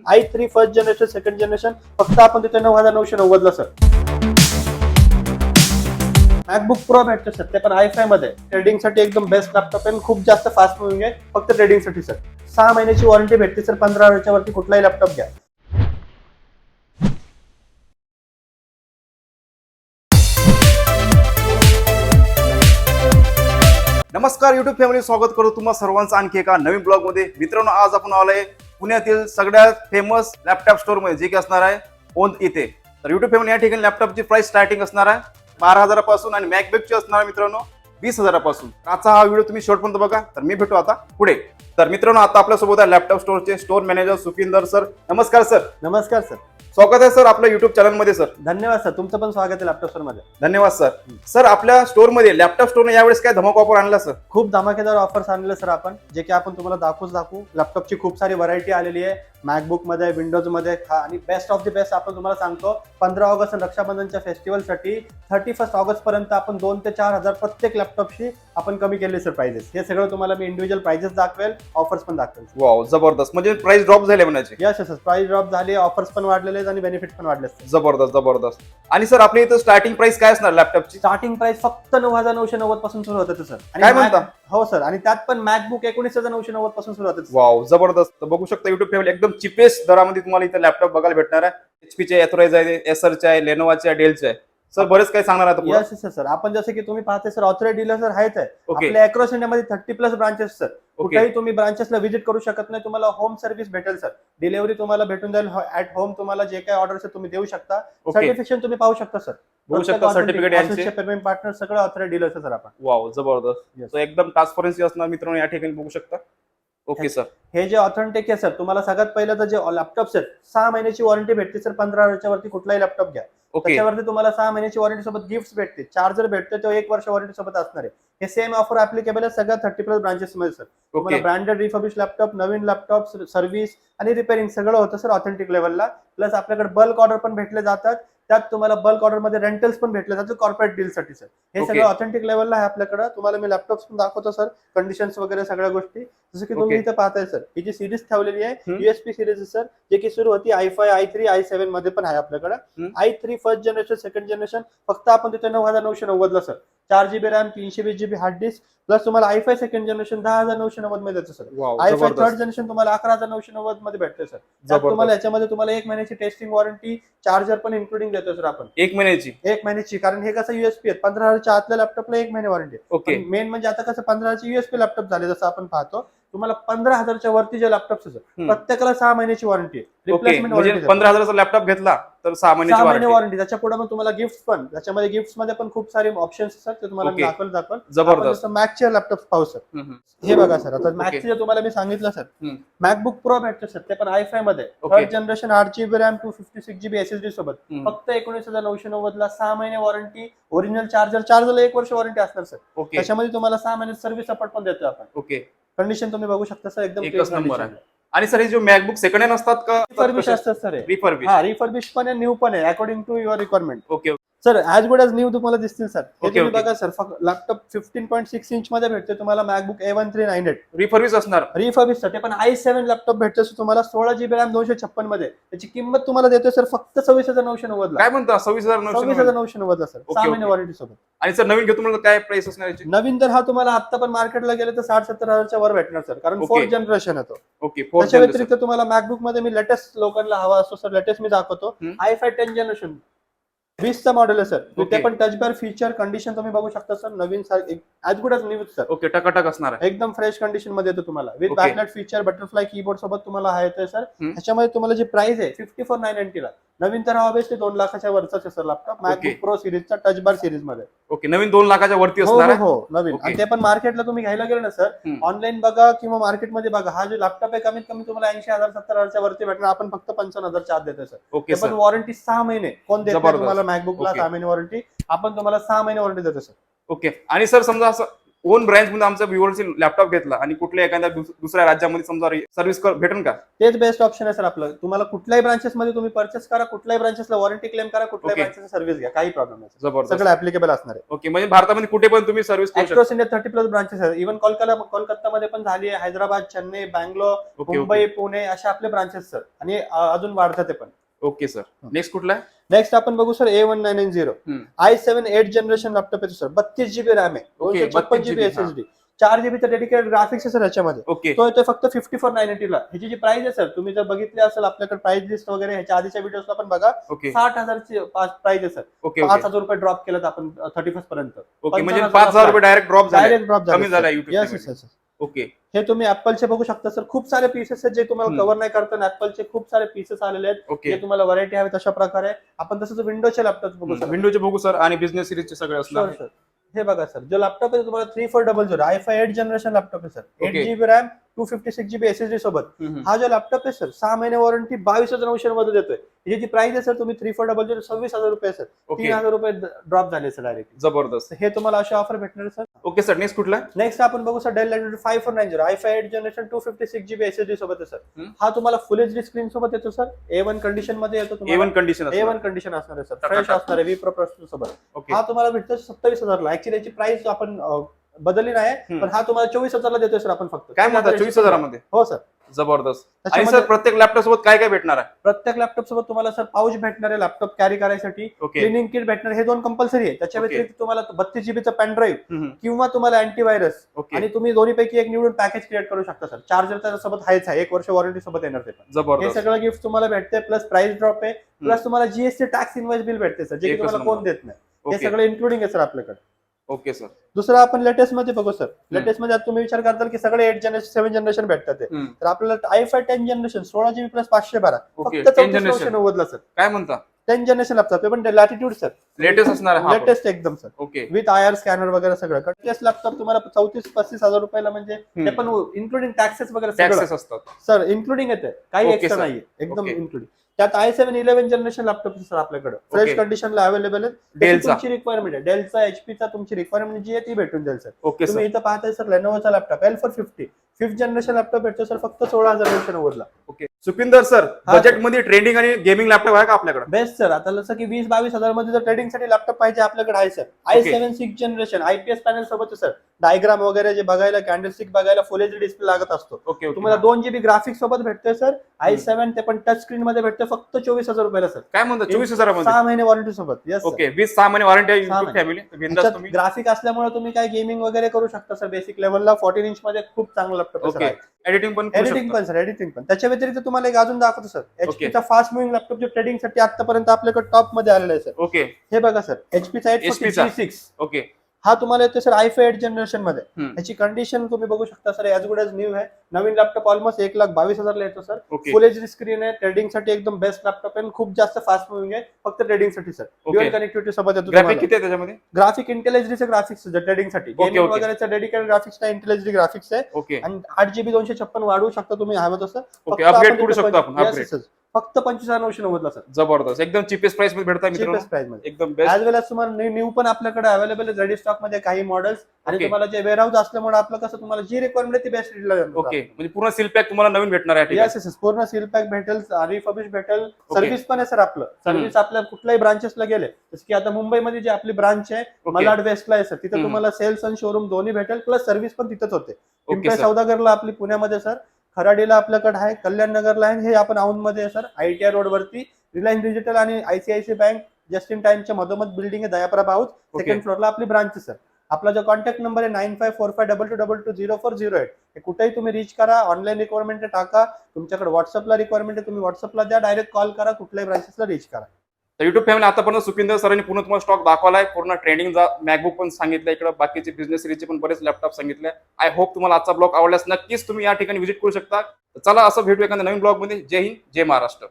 i3 first generation second generation फक्त आपण देतो 9,990 ला सर. मॅकबुक प्रो भेटतो सर, ते पण i5 मध्ये. ट्रेडिंग साठी एकदम बेस्ट लॅपटॉप आहे, खूप जास्त फास्ट मुव्हिंग आहे. फक्त ट्रेडिंग साठी सर. 6 महिन्याची वॉरंटी भेटते सर. 15,000च्या वरती कुठलाही लॅपटॉप घ्या. नमस्कार युट्यूब फॅमिली, स्वागत करतो तुम्हा सर्वांचं आणखी एका नवीन ब्लॉग मध्ये. मित्रांनो, आज आपण आलोय पुण्यातील सगळ्यात फेमस लॅपटॉप स्टोर मध्ये, जे की असणार आहे ओंद इथे. तर युट्यूब फॅमिली, या ठिकाणी लॅपटॉपची प्राइस स्टार्टिंग असणार आहे 12,000 पासून आणि मॅकबुकची असणार आहे मित्रांनो 20,000 पासून. आजचा हा व्हिडिओ तुम्ही शेवटपर्यंत बघा. तर मी भेटू आता पुढे. तर मित्रांनो, आता आपल्यासोबत आहे लॅपटॉप स्टोरचे स्टोर मॅनेजर सुखिंदर सर. नमस्कार सर. नमस्कार सर. स्वागत आहे सर आपल्या युट्यूब चॅनल मध्ये सर. धन्यवाद सर, तुमचं पण स्वागत आहे लॅपटॉप स्टोर मध्ये. धन्यवाद सर. सर, आपल्या स्टोर मध्ये लॅपटॉप स्टोरने यावेळेस काय धमाका ऑफर आणला सर? खूप धमाकेदार ऑफर्स आणले सर आपण, जे की आपण तुम्हाला दाखवू. लॅपटॉपची खूप सारी व्हरायटी आलेली आहे. मॅकबुक मध्ये, विंडोज मध्ये, आणि बेस्ट ऑफ द बेस्ट आपण तुम्हाला सांगतो. 15 ऑगस्ट रक्षाबंधनच्या फेस्टिवलसाठी 31 ऑगस्ट पर्यंत आपण 2 ते 4,000 प्रत्येक लॅपटॉपची आपण कमी केले सर प्राइजेस. हे सगळं तुम्हाला मी इंडिव्हिज्युअल प्राइजेस दाखवेल, ऑफर्स पण दाखवेल. वाव, जबरदस्त. म्हणजे प्राइस ड्रॉप झाले म्हणायचे. यस यस, प्राइस ड्रॉप झाली, ऑफर्स पण वाढलेले आहेत आणि बेनिफिट पण वाढले. जबरदस्त जबरदस्त. आणि सर, आपल्या इथं स्टार्टिंग प्राइस काय असणार लॅपटॉपची? स्टार्टिंग प्राइस फक्त 9,990 पासून सुरू होतं सर. काय म्हणता? हो सर, आणि त्यात पण मॅकबुक 19,990 पासून सुरू होतं. वाव, जबरदस्त. बघू शकता युट्यूब फॅमिली, एकदम चिपेस्ट दरामध्ये तुम्हाला इथं लॅपटॉप बघायला भेटणार आहे. एचपीचे, एथोराइज आहे, एसरचे आहे, लेनोवाचे आहे, डेलचे आहे. सर, बरेच काही सांगणार आहे. यस यस सर, आपण जसं की तुम्ही पाहते सर, ऑथराइज्ड डीलर सर आहेत. आपल्या अक्रॉस इंडियामध्ये 30+ ब्रांचेस सर. कुठेही तुम्ही ब्रांचेसला व्हिजिट करू शकत नाही. तुम्हाला होम सर्व्हिस भेटेल सर. डिलिव्हरी तुम्हाला भेटून जाईल ऍट होम. तुम्हाला जे काही ऑर्डर तुम्ही देऊ शकता. सर्टिफिकेशन तुम्ही पाहू शकता सर. बघू शकता सर्टिफिकेट यांचे. पेमेंट पार्टनर सगळं ऑथराइज्ड डीलर सर आपण. वाव, जबरदस्त. तो एकदम ट्रान्सपरन्सी असणार मित्रांनो, या ठिकाणी बघू शकता. Okay sir. हे जे ऑथेंटिक आहे सर, तुम्हाला सगळ्यात पहिलं तर जे लॅपटॉप सर 6 महिन्याची वॉरंटी भेटते सर. 15,000च्या वरती कुठलाही लॅपटॉप घ्या. त्याच्यावरती तुम्हाला 6 महिन्याची वॉरंटी सोबत गिफ्ट भेटते. चार्जर भेटते, तो 1 वर्ष वॉरंटी सोबत असणार आहे. हे सेम ऑफर ऍप्लिकेबल आहे सगळ्या 30+ ब्रांचेस मध्ये सर. तुम्हाला ब्रँडेड रिफर्बिश लॅपटॉप, नवीन लॅपटॉप, सर्व्हिस आणि रिपेअरिंग सगळं होतं सर ऑथेंटिक लेवलला. प्लस आपल्याकडे बल्क ऑर्डर पण भेटले जातात. त्यात तुम्हाला बल्क ऑर्डर मध्ये रेंटल्स पण भेटले जातात कॉर्पोरेट डील साठी सर. हे सगळं ऑथेंटिक लेवलला आहे आपल्याकडे. तुम्हाला मी लॅपटॉप पण दाखवतो सर, कंडिशन्स वगैरे सगळ्या गोष्टी. जसं की तुम्ही इथे पाहताय सर, ही जी सिरीज ठेवलेली आहे यूएसपी सिरीज सर, जे की सुरू होती i5, i3, i7 मध्ये पण आहे आपल्याकडे. i3 first generation second generation फक्त आपण देतो 9,990 ला sir. 4GB RAM, 320GB hard disk, plus तुम्हाला i5 सेकंड जनरेशन 10,990 मध्ये देतो सर. i5 थर्ड जनरेशन तुम्हाला 11,990 मध्ये भेटते सर. तुम्हाला याच्यामध्ये तुम्हाला 1 महिन्याची टेस्टिंग वॉरंटी, चार्जर पण इन्क्लुडिंग देतो सर आपण. 1 महिन्याची, कारण हे कसं यूएसपी आहे. 15,000च्या आतल्या लॅपटॉपला 1 महिने वॉरंटी आहे. मेन म्हणजे आता कसं 15,000चे यूएसपी लॅपटॉप झाले, जसं आपण पाहतो. तुम्हाला 15,000च्या वरती जे लॅपटॉप प्रत्येकाला 6 महिन्याची वॉरंटी आहे. Replacement warranty. 15,000चा लॅपटॉप घेतला तर 6 महिन्याची वॉरंटी. त्याच्या पुढे मग तुम्हाला गिफ्ट पण. त्याच्यामध्ये गिफ्ट मध्ये पण खूप सारे ऑप्शन्स असतात, ते तुम्हाला दाखवल. जबरदस्त. मॅकचे लॅपटॉप पाहू सर. हे बघा सर, आता मॅकचे जे तुम्हाला मी सांगितलं सर, मॅकबुक प्रो भेटतो सर. ते पण i5 मध्ये third generation, 8GB RAM, 256GB SSD सोबत फक्त 19,990 ला. 6 महिने वॉरंटी, ओरिजिनल चार्जरला 1 वर्ष वॉरंटी असणार सर. त्याच्यामध्ये तुम्हाला 6 महिने सर्व्हिस सपोर्ट पण देतो आपण. कंडिशन तुम्ही बघू शकता सर, एकदम एकच नंबर आहे. आणि सर, हे जो मॅकबुक सेकंड हँड असतात का? रिफर्बिश असतात सर. रिफर्बिश पण आहे, न्यू पण आहे, according to your requirement. Okay sir, as good as new तुम्हाला दिसतील सर. हे तुम्ही बघा सर, लॅपटॉप 15.6 इंच मध्ये भेटते तुम्हाला. मॅकबुक A1398 रिफर्बिश असणार. Refurbish sir. ते पण i7 लॅपटॉप भेटते तुम्हाला 16GB रॅम 256 मध्ये. त्याची किंमत तुम्हाला देतोय सर फक्त 26,990 ला. काय म्हणता? 26,990 ला सर. 6 महिने वॉरंटी सोबत. आणि सर, नवीन घेतो म्हणजे काय प्राइस असणार याची? नवीन तर हा तुम्हाला आता पण मार्केटला गेले तर 60-70,000च्या वर भेटणार सर, कारण 4th जनरेशन आहे तो. त्याच्या व्यतिरिक्त तुम्हाला मॅकबुक मध्ये मी लेटेस्ट लोकांना हवा असतो सर, लेटेस्ट मी दाखवतो. i5 10th जनरेशन 20चा मॉडेल आहे सर. ते पण टच बार फीचर, कंडिशन तुम्ही बघू शकता सर. नवीन as good as new sir. टकाटक असणार आहे. एकदम फ्रेश कंडिशन मध्ये येतो तुम्हाला. With backlight feature, butterfly keyboard सोबत तुम्हाला आहे सर. त्याच्यामध्ये तुम्हाला जी प्राइस आहे 54,990 ला. नवीन तर ऑब्विसली 2 लाखाच्या वरचाच आहे सर लॅपटॉप. मॅकबुक प्रो सिरीजचा टच बार सिरीज मध्ये. नवीन 2 लाखाच्या वरती असणार आहे. हो, नवीन. आणि ते पण मार्केटला तुम्ही घ्यायला गेले ना सर, ऑनलाईन बघा किंवा मार्केटमध्ये बघा, हा जो लॅपटॉप आहे कमीत कमी तुम्हाला 80,000-70,000च्या वरती भेटणार. आपण फक्त 55,000च्या आत देतोय सर. ते पण वॉरंटी 6 महिने. कोण देत तुम्हाला मॅकबुकला 6 महिने वॉरंटी? आपण तुम्हाला 6 महिने वॉरंटी देतो सर. आणि सर, समजा असं ओन ब्रँच मध्ये आमच्या व्ह्युअर्सची लॅपटॉप घेतला आणि कुठल्या एखाद्या दुसऱ्या राज्यामध्ये समजा सर्व्हिस भेटेल का? तेच बेस्ट ऑप्शन आहे सर आपलं. तुम्हाला कुठल्याही ब्रांचेस मध्ये तुम्ही परचेस करा, कुठल्याही ब्रांचेसला वॉरंटी क्लेम करा, कुठल्याही Okay. ब्रांचेसला सर्व्हिस घ्या, काही प्रॉब्लेम नाही. जबरदस्त. सगळं ऍप्लिकेबल असणार आहे. ओके, म्हणजे भारतामध्ये कुठे पण तुम्ही सर्व्हिस करू शकता. अक्रॉस इंडिया 30+ ब्रांचेस आहेत. इव्हन कोलकातामध्ये पण झाली आहे, हैदराबाद, चेन्नई, बँगलोर, ओके मुंबई, पुणे अशा आपले ब्रांचेस सर. आणि अजून वाढतात ते पण. Okay sir. नेक्स्ट कुठला आहे? नेक्स्ट आपण बघू sir A1990 i7 8 generation laptop आहे सर. 32 GB रॅम आहे, 256 GB SSD, 4 GB चं डेडिकेटेड ग्राफिक्स आहे सर याच्यामध्ये. ओके तो येतोय फक्त 54,990 ला. ह्याची जी प्राइस आहे सर, तुम्ही जर बघितली असेल आपल्याकडे प्राइस लिस्ट वगैरे ह्याच्या आधीच्या व्हिडिओजला पण बघा, ओके 60,000 ची प्राइस आहे सर. ओके 5,000 रुपये ड्रॉप केलं आपण 31 पर्यंत. ओके, म्हणजे 5,000 रुपये डायरेक्ट ड्रॉप झाले, डायरेक्ट ड्रॉप कमी झाला YouTube Yes, payment. yes, yes. Okay हे तुम्ही ऍपलचे बघू शकता सर. खूप सारे पीसेस आहेत जे तुम्हाला कव्हर नाही करता. ऍपलचे खूप सारे पीसेस आलेले आहेत ओके. जे तुम्हाला व्हरायटी हवी तशा प्रकारे. आपण तसंच विंडोचे लॅपटॉप बघू सर. विंडोचे बघू सर आणि बिझनेस सिरीजचे सगळे असणार. Sure, sure. हे बघा सर, जो लॅपटॉप आहे तुम्हाला 3400 i5 8 जनरेशन लॅपटॉप आहे sir. 8 Okay. GB RAM, 256 GB SSD सोबत. हा जो लॅपटॉप आहे सर, 6 महिने वॉरंटी, 22,900 मध्ये देतोय. याची जी प्राइस आहे सर, तुम्ही 3400 26,000 रुपये सर. ओके 3,000 रुपये ड्रॉप झाले सर डायरेक्ट. जबरदस्त. हे तुम्हाला अशी ऑफर भेटणार सर. ओके सर, नेक्स्ट कुठला आहे? नेक्स्ट आपण बघू sir Dell Latitude 5490 i5 8 generation 256 GB SSD सोबत आहे सर. हा तुम्हाला फुल एचडी स्क्रीन सोबत येतो सर. A1 कंडिशन मध्ये येतो तुम्हाला. A1 कंडिशन A1 कंडिशन असणार आहे सर. फ्रेश असणार आहे Wipro प्रोसेसर सोबत. ओके हा तुम्हाला भेटतो 27,000 ला. ऍक्च्युअली याची प्राइस आपण बदलली नाही, पण हा तुम्हाला 24,000 ला देतोय सर आपण फक्त. काय म्हणता 24,000 मध्ये? हो सर. जबरदस्त. आणि त्याच्यामध्ये सर प्रत्येक लॅपटॉप सोबत काय काय भेटणार आहे? प्रत्येक लॅपटॉप सोबत तुम्हाला सर पाऊच भेटणार आहे लॅपटॉप कॅरी करायसाठी. ओके क्लिनिंग किट भेटणार, हे दोन कंपल्सरी आहे. त्याच्या Okay. व्यतिरिक्त तुम्हाला 32 GB चा पेन ड्राईव्ह किंवा तुम्हाला अँटीव्हायरस, ओके आणि तुम्ही दोन्हीपैकी एक निवडून पॅकेज क्रिएट करू शकता सर. चार्जर त्याच्यासोबत आहेच आहे, 1 वर्ष वॉरंटी सोबत येणार ते पण. हे जबरदस्त. सगळं गिफ्ट तुम्हाला भेटते, प्लस प्राइस ड्रॉप आहे, प्लस तुम्हाला जीएसटी टॅक्स इनवॉइस बिल भेटते सर, जे की एकच तुम्हाला नंबर. कोण देत नाही. हे ओके सगळं इन्क्लुडिंग आहे सर आपल्याकडे. Okay sir. दुसरं आपण लेटेस्ट मध्ये बघू सर. लेटेस्ट मध्ये आता तुम्ही विचार करताल की सगळे 8 जनरेशन 7 जनरेशन भेटतात ते. तर आपल्याला i5 10 generation 16 GB plus 512 okay, फक्त 10 generation. 34,990 ला सर. काय म्हणता? 10 जनरेशन लॅपटॉप ते पण लॅटिट्यूड सर. लेटेस्ट असणार आहे हा पण. लेटेस्ट एकदम sir. Okay with IR scanner वगैरे सगळं. कटलेस लॅपटॉप तुम्हाला 34-35,000 रुपयाला, म्हणजे ते पण इन्क्लुडिंग टॅक्सेस वगैरे सगळं टॅक्सेस असतात. सर इन्क्लुडिंग येते, काही Okay, एक्स्ट्रा sir. नाहीये, एकदम Okay. इन्क्लुडिंग. त्यात i7 11 जनरेशन लॅपटॉप सर आपल्याकडे फ्रेश Okay. कंडिशनला अवेलेबल आहे. डेलचा. तुमची रिक्वायरमेंट आहे डेलचा, एचपीचा तुमची रिक्वायरमेंट जी आहे ती भेटून जाईल सर. ओके तुम्ही सर. इथं पाहताय सर लेनोव्होचा laptop L450 5th generation laptop भेटतो सर फक्त 16,990 ला. ओके सुपिंदर सर, हा, बजेट मध्ये ट्रेंडिंग आणि गेमिंग लॅपटॉप आहे का आपल्याकडे? Best sir. आता जसं की 20-22,000 मध्ये जर ट्रेडिंग साठी लॅपटॉप पाहिजे आपल्याकडे आहे sir. i7 6th generation IPS panel सोबत आहे सर. डायग्राम वगैरे जे बघायला, कॅन्डलस्टिक बघायला फुल एचडी डिस्प्ले लागत असतो. ओके तुम्हाला 2 GB ग्राफिक्स सोबत भेटतोय सर. i7 ते पण टच स्क्रीन मध्ये भेटतं फक्त 24,000 रुपयाला सर. काय म्हणता 24,000 मध्ये? 6 महिने वॉरंटी सोबत. येस ओके 20 महिने वॉरंटी आहे 6 YouTube महिने. फॅमिली. बिंदास तुम्ही. ग्राफिक असल्यामुळे तुम्ही काय गेमिंग वगैरे करू शकता सर. बेसिक लेवलला 14 इंच मध्ये खूप चांगला लॅपटॉप ओके आहे. एडिटिंग पण करू एडिटिंग शकता. पण सर, एडिटिंग पण. त्याच्या व्यतिरिक्त तुम्हाला एक अजून दाखवतो सर. Okay. एचपीचा फास्ट मुव्हिंग लॅपटॉप जो ट्रेडिंग साठी आतापर्यंत आपल्याकडे टॉप मध्ये आलेला आहे सर. ओके हे बघा सर, एचपीचा HP चा. G6 ओके हा तुम्हाला येतो सर i5 8 जनरेशन मध्ये. हम्म. याची कंडिशन तुम्ही बघू शकता sir, as good as new आहे. नवीन लॅपटॉप ऑलमोस्ट 1,22,000 ला येतो सर. ओके फुल एचडी स्क्रीन आहे, ट्रेडिंग साठी एकदम बेस्ट लॅपटॉप आहे. खूप जास्त फास्ट मुव्हिंग आहे, फक्त ट्रेडिंग साठी सर. ओके. ड्युअल कनेक्टिव्हिटी सोबत येतो. ग्राफिक किती आहे त्याच्यामध्ये? ग्राफिक इंटेल एचडीचे ग्राफिक्स ट्रेडिंग साठी. Okay, gaming okay. वगैरेचा डेडिकेटेड ग्राफिक्स ना इंटेल एचडी ग्राफिक्स आहे. ओके आणि 8 GB 256 वाढवू शकता तुम्ही हवं तसं. ओके फक्त अपग्रेड आपण करू तिथं शकतो आपण. Yes, upgrade yes, yes. फक्त 25,990 ला सर. जबरदस्त. एकदम चिपेस्ट प्राइस मध्ये भेटतात मित्रांनो. चीपेस्ट प्राइस मध्ये. एकदम बेस्ट. ऍज वेल एज तुम्हाला न्यू पण आपल्याकडे अवेलेबल आहे रेडी स्टॉक मध्ये काही मॉडेल्स. आणि Okay. तुम्हाला जे वेअरहाऊस असल्यामुळे आपलं कसं तुम्हाला जी रिक्वायरमेंट आहे ती बेस्ट रेटला ओके म्हणजे पूर्ण सील पॅक तुम्हाला नवीन भेटणार आहे. येस येस पूर्ण सील पॅक भेटेल, रिफर्बिश भेटेल. सर्व्हिस पण आहे सर आपलं. सर्व्हिस आपल्या कुठल्याही ब्रांचेसला गेले, जसं की आता मुंबईमध्ये जी आपली ब्रांच आहे मलाड वेस्टला आहे सर, तिथे तुम्हाला सेल्स आणि शोरूम दोन्ही भेटेल, प्लस सर्व्हिस पण तिथेच होते. पिंपळे सौदागरला आपली पुण्यामध्ये सर, खराडीला आपल्याकडे आहे, कल्याण नगरला आहे, हे आपण औंध मध्ये आहे सर. ITI रोड वरती रिलायन्स डिजिटल आणि ICICI बँक जस्ट इन टाइमच्या मधोमध बिल्डिंग आहे दयाप्रभा हाऊस. सेकंड फ्लोअरला आपली ब्रांच आहे सर. आपला जो कॉन्टॅक्ट नंबर आहे 954522220408. हे कुठेही तुम्ही रीच करा. ऑनलाईन रिक्वायरमेंट टाका. तुमच्याकडे व्हॉट्सअपला रिक्वायरमेंट आहे, तुम्ही व्हॉट्सअपला द्या, डायरेक्ट कॉल करा, कुठल्याही ब्रांचेसला रीच करा. तर युट्यूब फॅमिली आतापर्यंत सुपिंदर सरांनी पूर्ण तुम्हाला स्टॉक दाखवलाय. पूर्ण ट्रेंडिंगचा मॅकबुक पण सांगितलं, इकडे बाकीचे बिझनेस सिरीजचे पण बरेच लॅपटॉप सांगितले. आय होप तुम्हाला आजचा ब्लॉग आवडल्यास नक्कीच तुम्ही या ठिकाणी व्हिजिट करू शकता. चला असं भेटू एखाद्या नवीन ब्लॉग मध्ये. जय हिंद, जय महाराष्ट्र.